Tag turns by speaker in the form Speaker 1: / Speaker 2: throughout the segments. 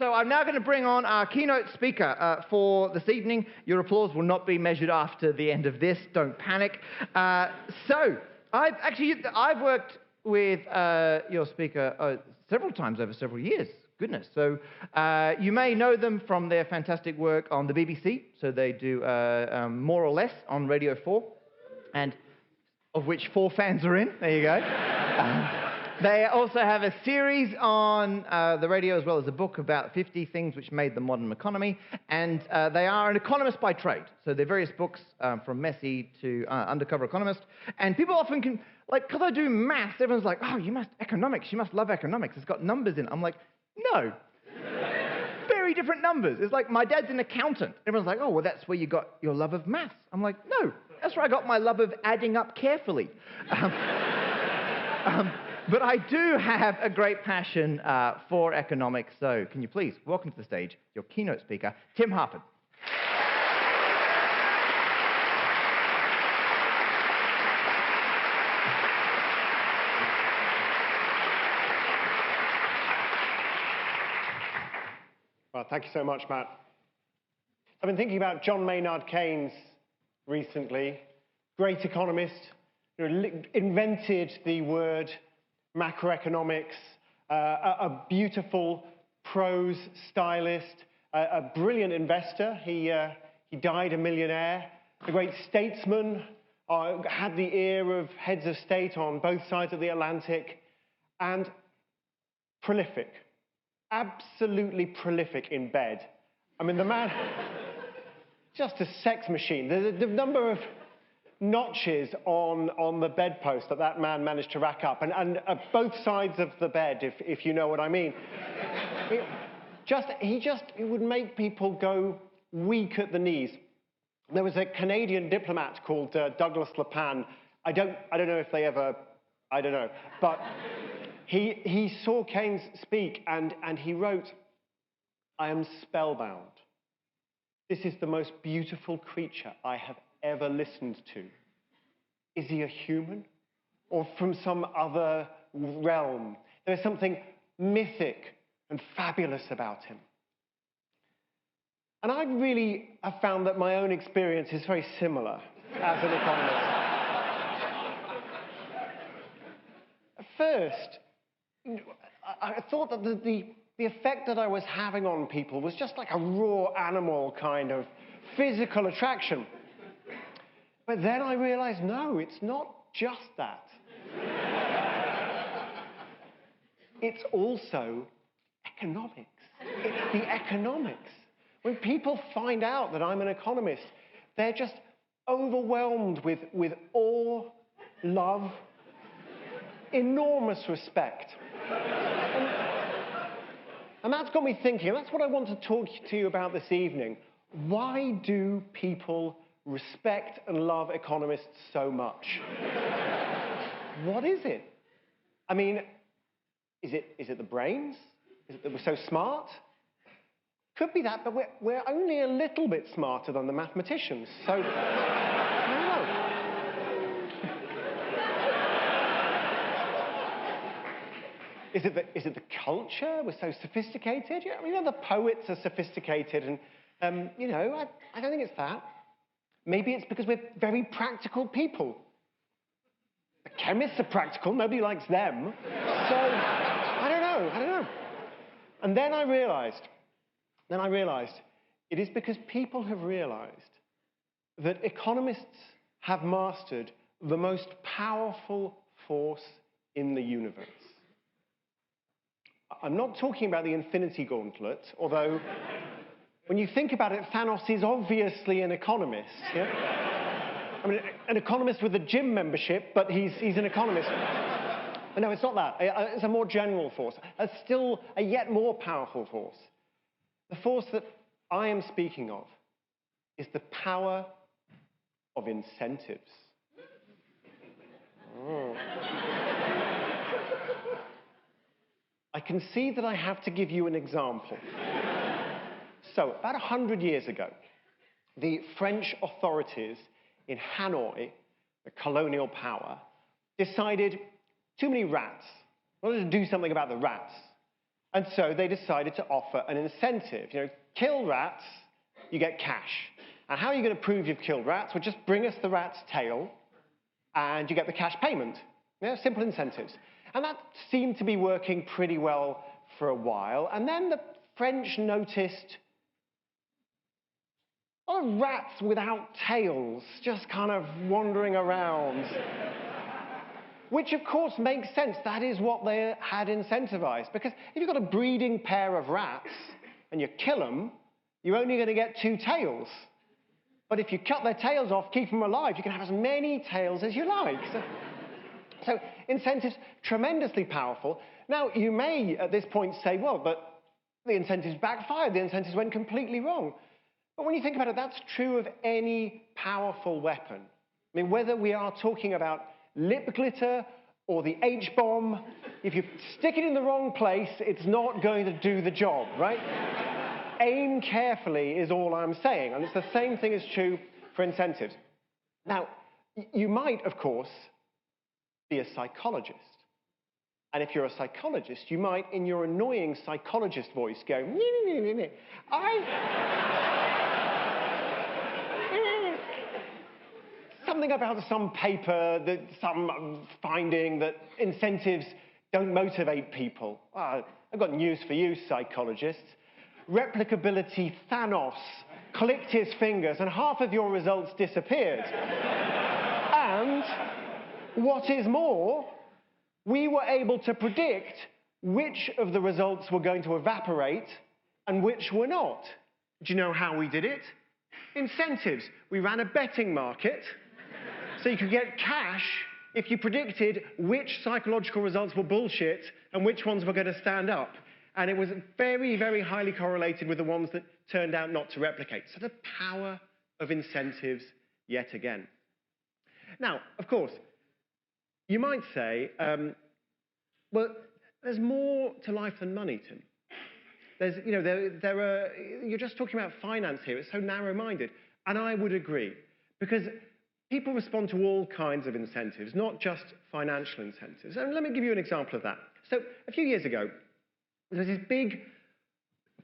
Speaker 1: So I'm now going to bring on our keynote speaker for this evening. Your applause will not be measured after the end of this. Don't panic. So I've worked with your speaker several times over several years. Goodness. So you may know them from their fantastic work on the BBC. So they do More or Less on Radio 4, and of which 4 fans are in. There you go. They also have a series on the radio, as well as a book about 50 things which made the modern economy. And they are an economist by trade. So they're various books from Messy to Undercover Economist. And people often can, like, because I do maths, everyone's like, oh, you must love economics. It's got numbers in it. I'm like, no. Very different numbers. It's like, my dad's an accountant. Everyone's like, oh, well, that's where you got your love of maths. I'm like, no, that's where I got my love of adding up carefully. But I do have a great passion for economics, so can you please welcome to the stage your keynote speaker, Tim Harford.
Speaker 2: Well, thank you so much, Matt. I've been thinking about John Maynard Keynes recently, great economist, invented the word macroeconomics, a beautiful prose stylist, a brilliant investor. He died a millionaire, a great statesman, had the ear of heads of state on both sides of the Atlantic, and prolific, absolutely prolific in bed. I mean, the man, just a sex machine. The number of notches on the bedpost that man managed to rack up, and both sides of the bed, if you know what I mean. It would make people go weak at the knees. There was a Canadian diplomat called Douglas LePan. I don't know if they ever, I don't know, but he saw Keynes speak, and he wrote, "I am spellbound. This is the most beautiful creature I have ever listened to. Is he a human or from some other realm? There's something mythic and fabulous about him." And I really have found that my own experience is very similar as an economist. At first, I thought that the effect that I was having on people was just like a raw animal kind of physical attraction. But then I realized, no, it's not just that. It's also economics. It's the economics. When people find out that I'm an economist, they're just overwhelmed with awe, love, enormous respect. And that's got me thinking, and that's what I want to talk to you about this evening. Why do people respect and love economists so much? What is it? I mean, is it the brains? Is it that we're so smart? Could be that, but we're only a little bit smarter than the mathematicians, so I don't know. Is it the culture? We're so sophisticated? Yeah, I mean, the poets are sophisticated, and you know, I don't think it's that. Maybe it's because we're very practical people. The chemists are practical, nobody likes them. So, I don't know. And then I realized it is because people have realized that economists have mastered the most powerful force in the universe. I'm not talking about the Infinity Gauntlet, although when you think about it, Thanos is obviously an economist. Yeah? I mean, an economist with a gym membership, but he's an economist. But no, it's not that. It's a more general force. Still a yet more powerful force. The force that I am speaking of is the power of incentives. Oh. I can see that I have to give you an example. So, about 100 years ago, the French authorities in Hanoi, the colonial power, decided too many rats. Wanted to do something about the rats. And so they decided to offer an incentive. You know, kill rats, you get cash. And how are you going to prove you've killed rats? Well, just bring us the rat's tail, and you get the cash payment. You know, simple incentives. And that seemed to be working pretty well for a while. And then the French noticed rats without tails just kind of wandering around. Which, of course, makes sense. That is what they had incentivized. Because if you've got a breeding pair of rats and you kill them, you're only going to get 2 tails. But if you cut their tails off, keep them alive, you can have as many tails as you like. So incentives, tremendously powerful. Now, you may, at this point, say, well, but the incentives backfired. The incentives went completely wrong. But when you think about it, that's true of any powerful weapon. I mean, whether we are talking about lip glitter or the H-bomb, if you stick it in the wrong place, it's not going to do the job, right? Aim carefully is all I'm saying, and it's the same thing is true for incentives. Now, you might, of course, be a psychologist. And if you're a psychologist, you might, in your annoying psychologist voice, go, something about some paper, some finding that incentives don't motivate people. I've got news for you, psychologists. Replicability Thanos clicked his fingers and half of your results disappeared. And what is more, we were able to predict which of the results were going to evaporate and which were not. Do you know how we did it? Incentives. We ran a betting market so you could get cash if you predicted which psychological results were bullshit and which ones were going to stand up. And it was very, very highly correlated with the ones that turned out not to replicate. So the power of incentives yet again. Now, of course, you might say, well, there's more to life than money, Tim. There's, you know, you're just talking about finance here. It's so narrow-minded. And I would agree, because people respond to all kinds of incentives, not just financial incentives. And let me give you an example of that. So a few years ago, there was this big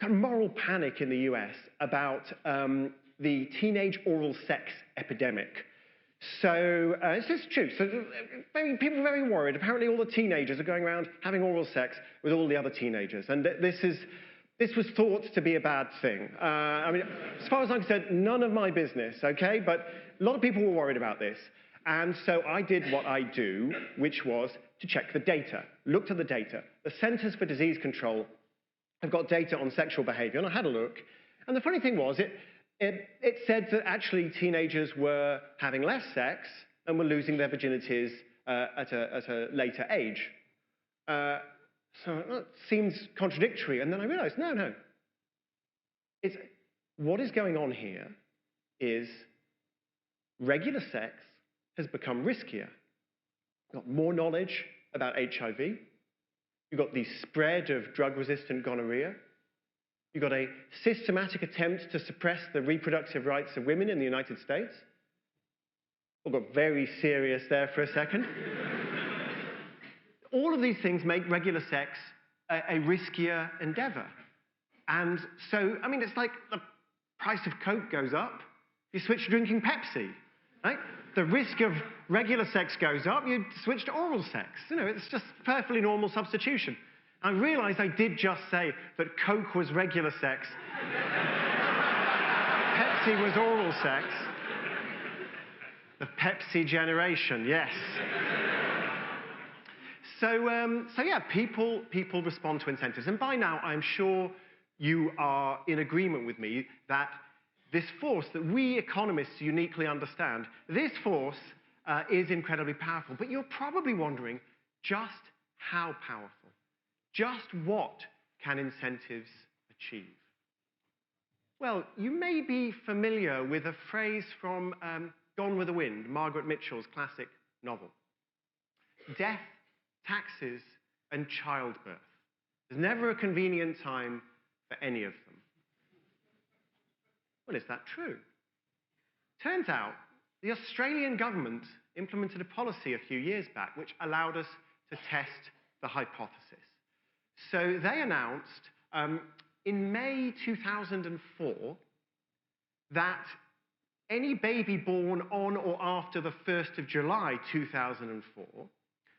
Speaker 2: kind of moral panic in the US about the teenage oral sex epidemic. So this is true. So people are very worried. Apparently all the teenagers are going around having oral sex with all the other teenagers. And this was thought to be a bad thing. I mean, as far as I'm concerned, none of my business, okay? But a lot of people were worried about this. And so I did what I do, which was to check the data, looked at the data. The Centers for Disease Control have got data on sexual behavior, and I had a look. And the funny thing was, it said that actually teenagers were having less sex and were losing their virginities at a later age. So that seems contradictory. And then I realized, no. What is going on here is regular sex has become riskier. You've got more knowledge about HIV. You've got the spread of drug-resistant gonorrhea. You've got a systematic attempt to suppress the reproductive rights of women in the United States. We got very serious there for a second. All of these things make regular sex a riskier endeavor. And so, I mean, it's like the price of Coke goes up, you switch to drinking Pepsi, right? The risk of regular sex goes up, you switch to oral sex. You know, it's just perfectly normal substitution. I realized I did just say that Coke was regular sex. Pepsi was oral sex. The Pepsi generation, yes. So yeah, people respond to incentives. And by now, I'm sure you are in agreement with me that this force that we economists uniquely understand, this force is incredibly powerful. But you're probably wondering just how powerful, just what can incentives achieve? Well, you may be familiar with a phrase from Gone with the Wind, Margaret Mitchell's classic novel. Death, taxes, and childbirth. There's never a convenient time for any of them. Well, is that true? Turns out the Australian government implemented a policy a few years back which allowed us to test the hypothesis. So they announced in May 2004 that any baby born on or after the 1st of July 2004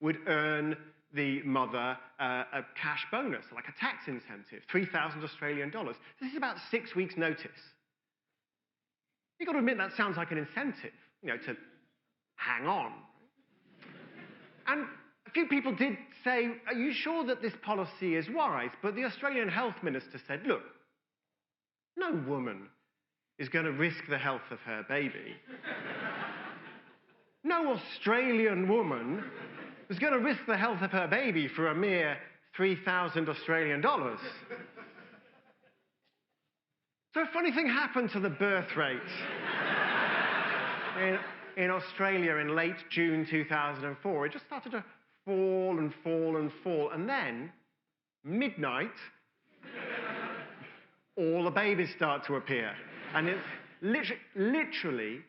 Speaker 2: would earn the mother a cash bonus, like a tax incentive, 3,000 Australian dollars. This is about 6 weeks' notice. You've got to admit that sounds like an incentive, to hang on. And a few people did say, are you sure that this policy is wise? But the Australian health minister said, look, no woman is going to risk the health of her baby. No Australian woman is going to risk the health of her baby for a mere 3,000 Australian dollars. So a funny thing happened to the birth rate in Australia in late June 2004. It just started to fall and fall and fall. And then, midnight, all the babies start to appear. And it's literally,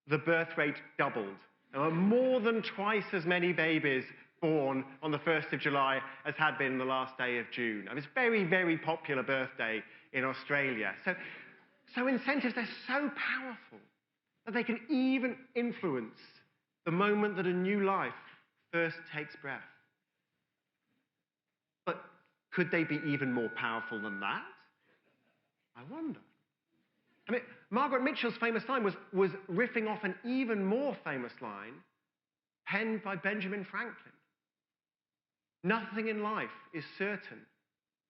Speaker 2: the birth rate doubled. There were more than twice as many babies born on the 1st of July as had been the last day of June. And it's a very, very popular birthday in Australia. So incentives, they're so powerful that they can even influence the moment that a new life first takes breath. But could they be even more powerful than that? I wonder. I mean, Margaret Mitchell's famous line was riffing off an even more famous line penned by Benjamin Franklin. Nothing in life is certain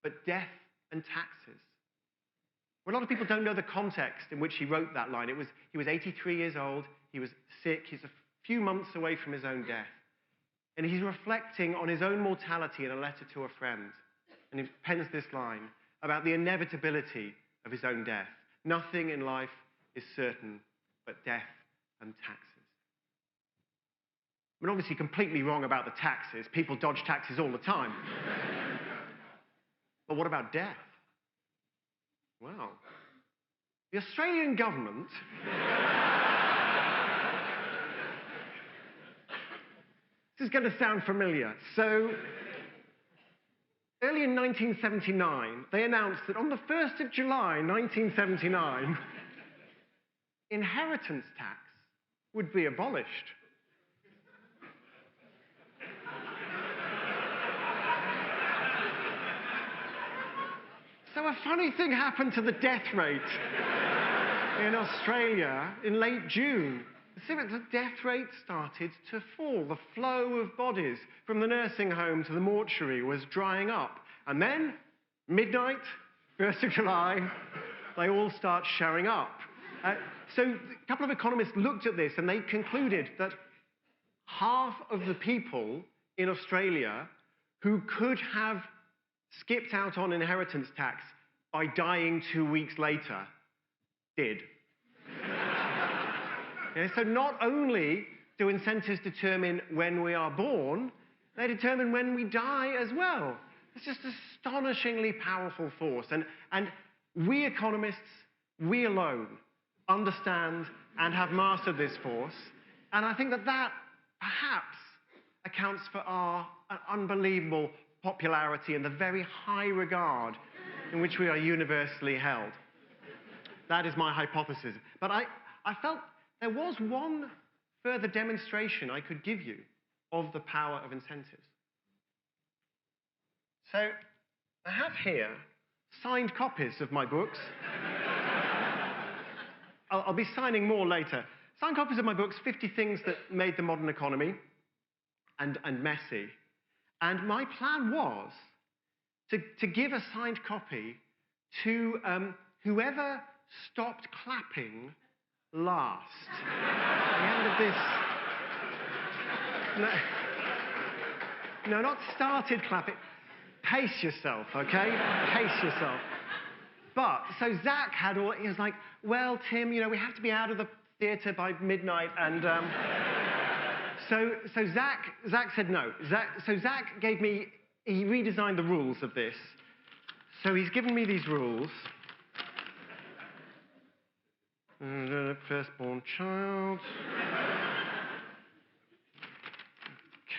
Speaker 2: but death and taxes. Well, a lot of people don't know the context in which he wrote that line. He was 83 years old, he was sick, he's a few months away from his own death. And he's reflecting on his own mortality in a letter to a friend. And he pens this line about the inevitability of his own death. Nothing in life is certain but death and taxes. I mean, obviously completely wrong about the taxes. People dodge taxes all the time. But what about death? Well, the Australian government this is going to sound familiar. So, early in 1979, they announced that on the 1st of July 1979, inheritance tax would be abolished. So a funny thing happened to the death rate in Australia in late June. The death rate started to fall. The flow of bodies from the nursing home to the mortuary was drying up. And then, midnight, 1st of July, they all start showing up. So a couple of economists looked at this and they concluded that half of the people in Australia who could have skipped out on inheritance tax by dying 2 weeks later did. So not only do incentives determine when we are born, they determine when we die as well. It's just an astonishingly powerful force. And we economists, we alone, understand and have mastered this force. And I think that perhaps accounts for our unbelievable popularity and the very high regard in which we are universally held. That is my hypothesis. But I felt there was one further demonstration I could give you of the power of incentives. So I have here signed copies of my books. I'll be signing more later. Signed copies of my books, 50 Things That Made the Modern Economy, and Messy. And my plan was to give a signed copy to whoever stopped clapping last. At the end of this... No, not started clapping. Pace yourself, okay? Pace yourself. But, so Zach he was like, well, Tim, we have to be out of the theatre by midnight, and... So Zach said no. Zach gave me... He redesigned the rules of this. So he's given me these rules. Firstborn child.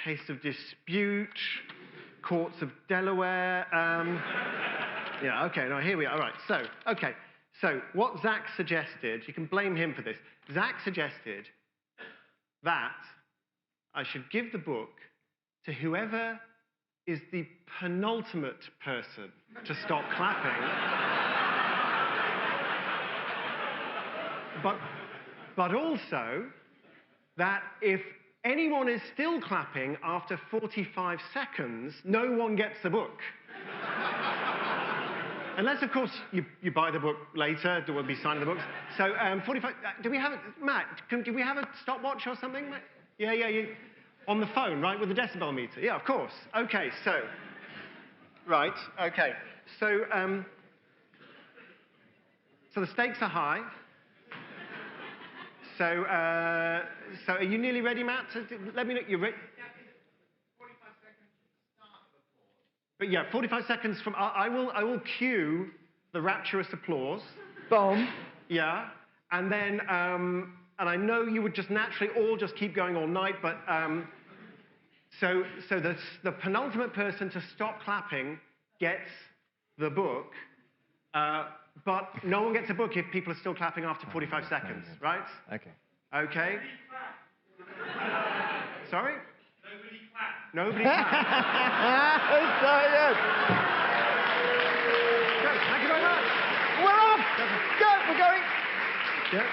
Speaker 2: Case of dispute. courts of Delaware. Yeah, okay, now here we are. All right, so what Zach suggested, you can blame him for this. Zach suggested that I should give the book to whoever is the penultimate person to stop clapping. But also that if anyone is still clapping after 45 seconds, no one gets the book. Unless, of course, you buy the book later, there will be signing the books. So 45, do we have, Matt, do we have a stopwatch or something? Yeah, on the phone, right, with the decibel meter? Yeah, of course. Okay, so, right, okay. So the stakes are high. So are you nearly ready, Matt? Let me know, you're ready?
Speaker 1: 45 seconds from the start of applause.
Speaker 2: But yeah, 45 seconds from, I will cue the rapturous applause.
Speaker 1: Boom.
Speaker 2: Yeah, and then, and I know you would just naturally all just keep going all night, but so the penultimate person to stop clapping gets the book, but no one gets a book if people are still clapping after 45 seconds, right?
Speaker 1: Okay.
Speaker 2: Okay. Sorry?
Speaker 1: Nobody
Speaker 2: Nobody clapped.
Speaker 1: clapped. So good.
Speaker 2: Good, thank you very much.
Speaker 1: We're off. Go, we're going.
Speaker 2: Yeah.